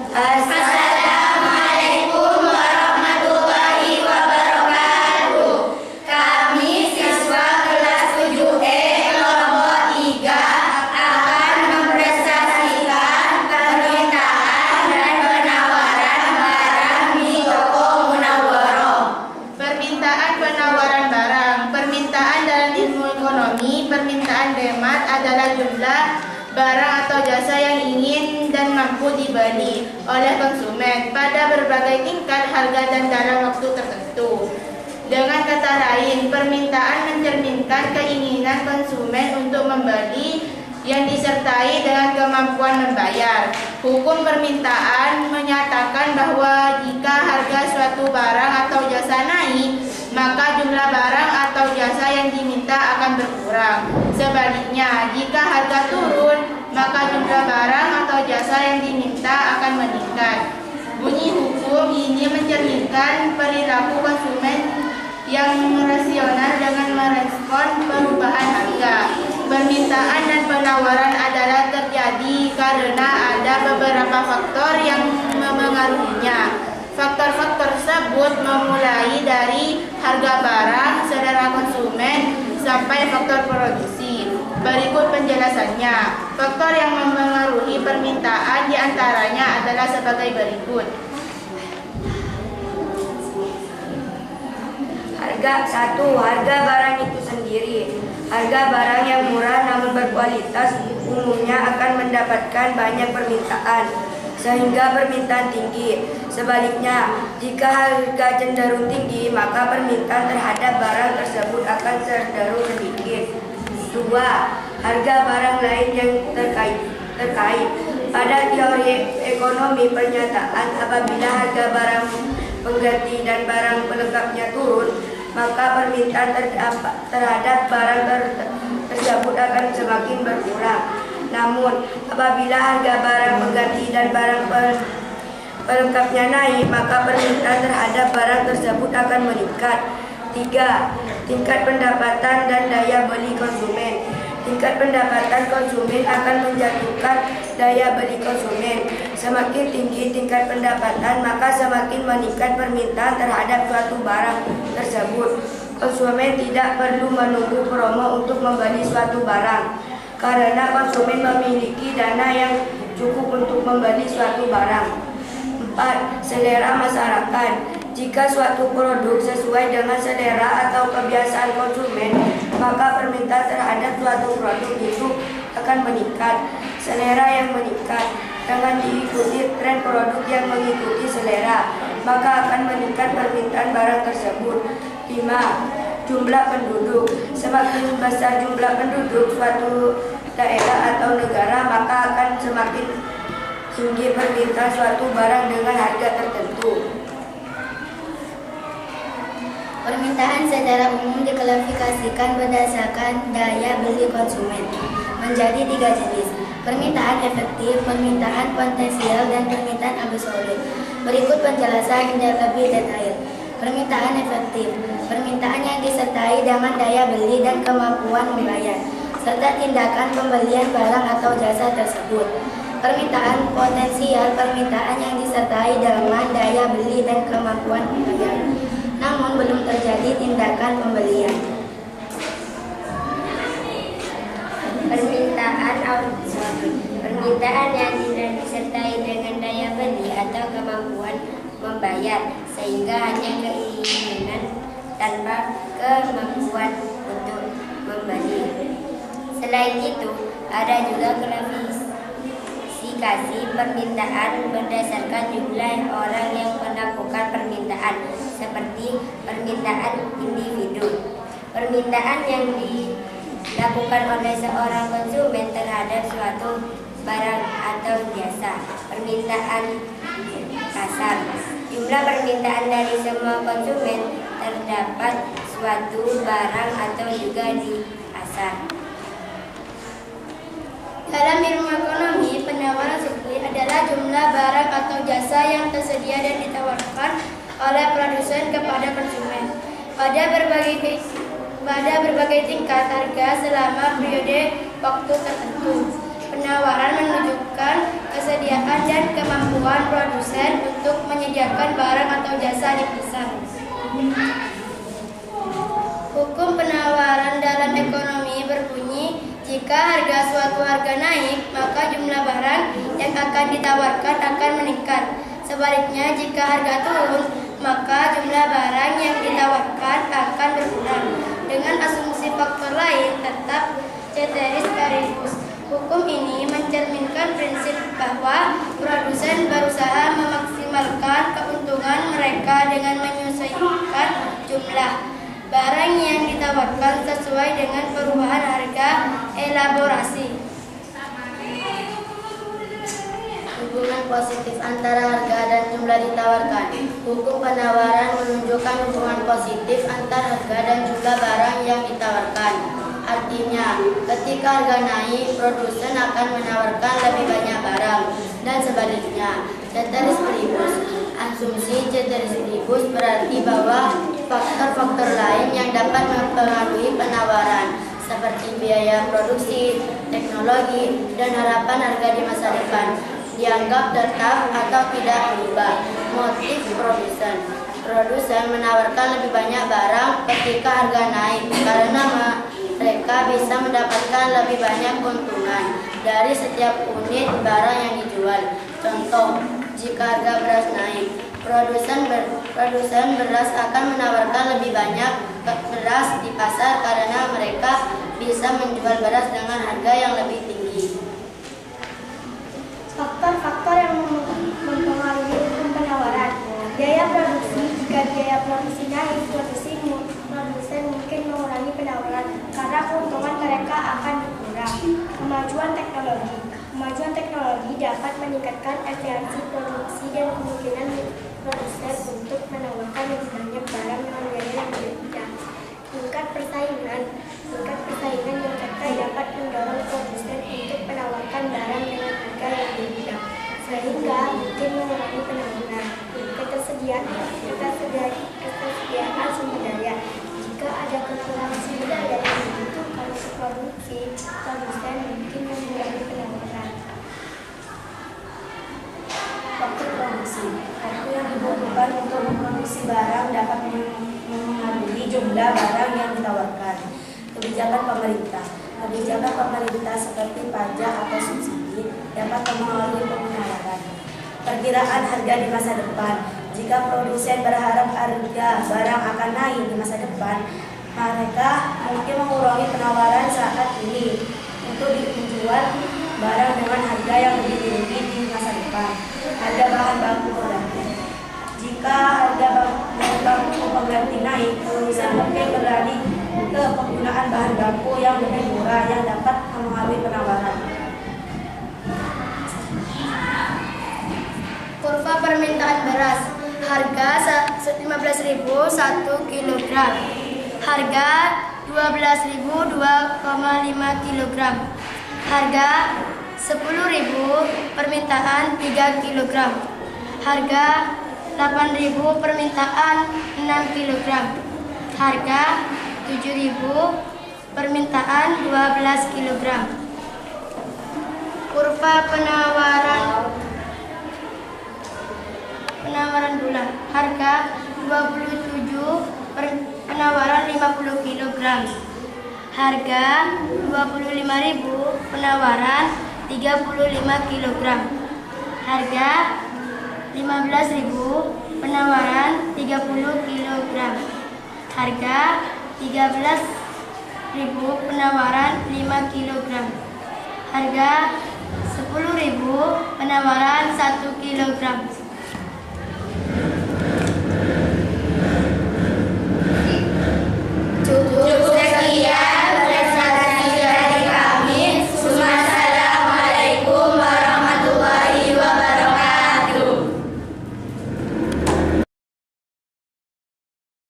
Assalamualaikum warahmatullahi wabarakatuh. Kami siswa kelas 7E kelompok 3 akan mempresentasikan permintaan dan penawaran barang di toko Munawwaroh. Permintaan penawaran barang. Permintaan dalam ilmu ekonomi, permintaan demand adalah jumlah barang atau jasa yang ingin dan mampu dibeli oleh konsumen pada berbagai tingkat harga dan dalam waktu tertentu. Dengan kata lain, permintaan mencerminkan keinginan konsumen untuk membeli yang disertai dengan kemampuan membayar. Hukum permintaan menyatakan bahwa jika harga suatu barang atau jasa naik, maka jumlah barang atau jasa yang diminta akan berkurang. Sebaliknya, jika harga turun, maka jumlah barang atau jasa yang diminta akan meningkat. Bunyi hukum ini mencerminkan perilaku konsumen yang rasional dengan merespon perubahan harga. Permintaan dan penawaran adalah terjadi karena ada beberapa faktor yang memengaruhinya. Faktor-faktor tersebut memulai dari harga barang, selera konsumen, sampai faktor produksi. Berikut penjelasannya. Faktor yang memengaruhi permintaan diantaranya adalah sebagai berikut. Harga barang itu sendiri. Harga barang yang murah namun berkualitas umumnya akan mendapatkan banyak permintaan, sehingga permintaan tinggi. Sebaliknya, jika harga cenderung tinggi, maka permintaan terhadap barang tersebut akan cenderung sedikit. 2. Harga barang lain yang terkait. Pada teori ekonomi pernyataan, apabila harga barang pengganti dan barang pelengkapnya turun, maka permintaan terhadap barang tersebut akan semakin berkurang. Namun, apabila harga barang pengganti dan barang pelengkapnya naik, maka permintaan terhadap barang tersebut akan meningkat. 3. Tingkat pendapatan dan daya beli konsumen. Tingkat pendapatan konsumen akan menjatuhkan daya beli konsumen. Semakin tinggi tingkat pendapatan, maka semakin meningkat permintaan terhadap suatu barang tersebut. Konsumen tidak perlu menunggu promo untuk membeli suatu barang, karena konsumen memiliki dana yang cukup untuk membeli suatu barang. 4. Selera masyarakat. Jika suatu produk sesuai dengan selera atau kebiasaan konsumen, maka permintaan terhadap suatu produk itu akan meningkat. Selera yang meningkat dengan diikuti tren produk yang mengikuti selera, maka akan meningkat permintaan barang tersebut. 5. Jumlah penduduk. Semakin besar jumlah penduduk suatu daerah atau negara, maka akan semakin tinggi permintaan suatu barang dengan harga tertentu. Permintaan secara umum diklasifikasikan berdasarkan daya beli konsumen menjadi 3 jenis: permintaan efektif, permintaan potensial, dan permintaan absolut. Berikut penjelasan yang lebih detail. Permintaan efektif, permintaan yang disertai dengan daya beli dan kemampuan membayar, serta tindakan pembelian barang atau jasa tersebut. Permintaan potensial, permintaan yang disertai dengan daya beli dan kemampuan membayar, namun belum terjadi tindakan pembelian. Permintaan absolut, permintaan yang tidak disertai dengan daya beli atau kemampuan membayar, sehingga hanya keinginan tanpa kemampuan untuk membeli. Selain itu, ada juga klasifikasi permintaan berdasarkan jumlah orang yang melakukan permintaan, seperti permintaan individu. Permintaan yang dilakukan oleh seorang konsumen terhadap suatu barang atau jasa. Permintaan pasar. Jumlah permintaan dari semua konsumen terdapat suatu barang atau juga di pasar. Dalam ilmu ekonomi, penawaran supply adalah jumlah barang atau jasa yang tersedia dan ditawarkan oleh produsen kepada konsumen pada berbagai tingkat harga selama periode waktu tertentu. Penawaran menunjukkan kesediaan dan kemampuan kemampuan produsen untuk menyediakan barang atau jasa di pasar. Hukum penawaran dalam ekonomi berbunyi, jika harga suatu harga naik, maka jumlah barang yang akan ditawarkan akan meningkat. Sebaliknya, jika harga turun, maka jumlah barang yang ditawarkan akan berkurang. Dengan asumsi faktor lain tetap ceteris paribus. Hukum ini mencerminkan prinsip bahwa produsen berusaha memaksimalkan keuntungan mereka dengan menyesuaikan jumlah barang yang ditawarkan sesuai dengan perubahan harga elaborasi. Hubungan positif antara harga dan jumlah ditawarkan. Hukum penawaran menunjukkan hubungan positif antara harga dan jumlah barang yang ditawarkan. Artinya, ketika harga naik, produsen akan menawarkan lebih banyak barang, dan sebaliknya. Ceteris paribus. Asumsi ceteris paribus berarti bahwa faktor-faktor lain yang dapat mempengaruhi penawaran, seperti biaya produksi, teknologi, dan harapan harga di masa depan, dianggap tetap atau tidak berubah. Motif produsen. Produsen menawarkan lebih banyak barang ketika harga naik karena mereka bisa mendapatkan lebih banyak keuntungan dari setiap unit barang yang dijual. Contoh, jika harga beras naik, produsen beras akan menawarkan lebih banyak beras di pasar karena mereka bisa menjual beras dengan harga yang lebih tinggi. Faktor-faktor yang mempengaruhi hukum penawaran. Biaya produksi. Jika biaya produksi naik, produsen mungkin mengurangi penawaran karena keuntungan mereka akan berkurang. Kemajuan teknologi. Kemajuan teknologi dapat meningkatkan efisiensi produksi dan kemungkinan produsen untuk menawarkan lebih banyak barang dengan biaya yang berbeda. Tingkat persaingan. Tingkat persaingan yang terkait dapat mendorong produsen untuk menawarkan barang dengan harga yang berbeda, sehingga mungkin mengurangi penawaran. Ketersediaan sumber daya. Jika ada kekurangan sumber daya yang dibutuhkan untuk produksi, produsen mungkin mengurangi penawaran. Waktu produksi. Waktu yang dibutuhkan untuk memproduksi barang dapat mengaruhi jumlah barang yang ditawarkan. Kebijakan pemerintah. Kebijakan pemerintah seperti pajak atau subsidi dapat mempengaruhi penawaran. Perkiraan harga di masa depan. Jika produsen berharap harga barang akan naik di masa depan, mereka mungkin mengurangi penawaran saat ini untuk menjual barang dengan harga yang lebih tinggi di masa depan. Harga bahan baku pengganti. Jika harga bahan baku pengganti naik, produsen mungkin beralih ke penggunaan bahan baku yang lebih murah yang dapat mempengaruhi penawaran. Kurva permintaan beras. Harga 15.000 1 kg. Harga 12.000 2,5 kg. Harga 10.000 permintaan 3 kg. Harga 8.000 permintaan 6 kg. Harga 7.000 permintaan 12 kg. Kurva penawaran bulan. Harga 27 penawaran 50 kg. Harga 25.000 penawaran 35 kg. Harga 15.000 penawaran 30 kg. Harga 13.000 penawaran 5 kg. Harga 10.000 penawaran 1 kg.